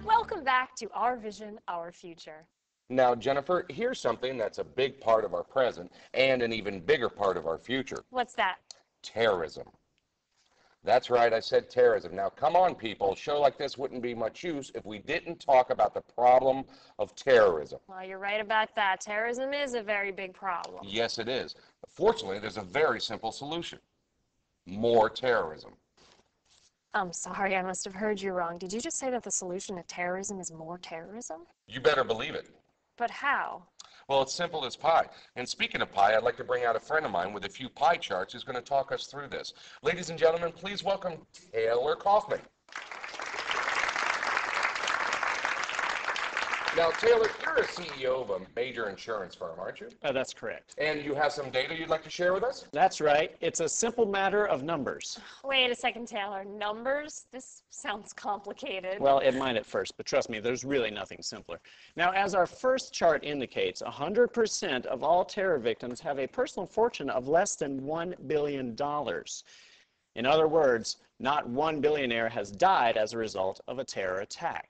Welcome back to Our Vision, Our Future. Now, Jennifer, here's something that's a big part of our present and an even bigger part of our future. What's that? Terrorism. That's right, I said terrorism. Now, come on, people. A show like this wouldn't be much use if we didn't talk about the problem of terrorism. Well, you're right about that. Terrorism is a very big problem. Yes, it is. Fortunately, there's a very simple solution. More terrorism. I'm sorry, I must have heard you wrong. Did you just say that the solution to terrorism is more terrorism? You better believe it. But how? Well, it's simple as pie. And speaking of pie, I'd like to bring out a friend of mine with a few pie charts who's going to talk us through this. Ladies and gentlemen, please welcome Taylor Kaufman. Now, Taylor, you're a CEO of a major insurance firm, aren't you? That's correct. And you have some data you'd like to share with us? That's right. It's a simple matter of numbers. Wait a second, Taylor. Numbers? This sounds complicated. Well, it might at first, but trust me, there's really nothing simpler. Now, as our first chart indicates, 100% of all terror victims have a personal fortune of less than $1 billion. In other words, not one billionaire has died as a result of a terror attack.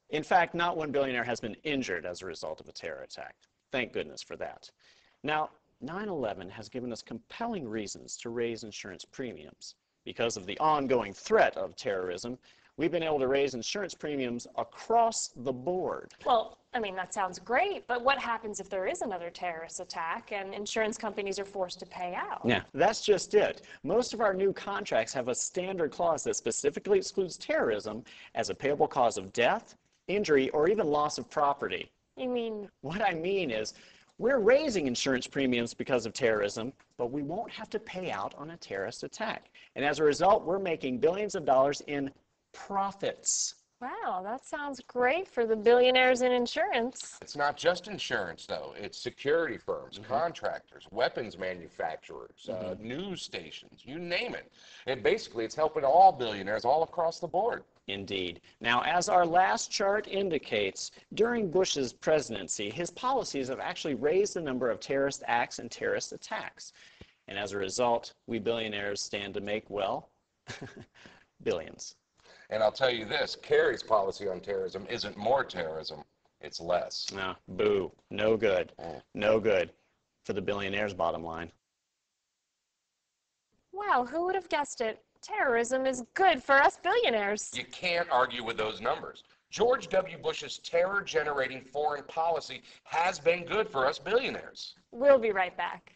In fact, not one billionaire has been injured as a result of a terror attack. Thank goodness for that. Now, 9/11 has given us compelling reasons to raise insurance premiums. Because of the ongoing threat of terrorism, we've been able to raise insurance premiums across the board. Well, I mean, that sounds great, but what happens if there is another terrorist attack and insurance companies are forced to pay out? Yeah, that's just it. Most of our new contracts have a standard clause that specifically excludes terrorism as a payable cause of death, injury, or even loss of property. You mean? What I mean is, we're raising insurance premiums because of terrorism, but we won't have to pay out on a terrorist attack. And as a result, we're making billions of dollars in profits. Wow, that sounds great for the billionaires in insurance. It's not just insurance, though. It's security firms, contractors, weapons manufacturers, news stations, you name it. It's helping all billionaires all across the board. Indeed. Now, as our last chart indicates, during Bush's presidency, his policies have actually raised the number of terrorist acts and terrorist attacks. And as a result, we billionaires stand to make, well, billions. And I'll tell you this, Kerry's policy on terrorism isn't more terrorism, it's less. No, boo. No good. No good for the billionaires' bottom line. Wow, who would have guessed it? Terrorism is good for us billionaires. You can't argue with those numbers. George W. Bush's terror-generating foreign policy has been good for us billionaires. We'll be right back.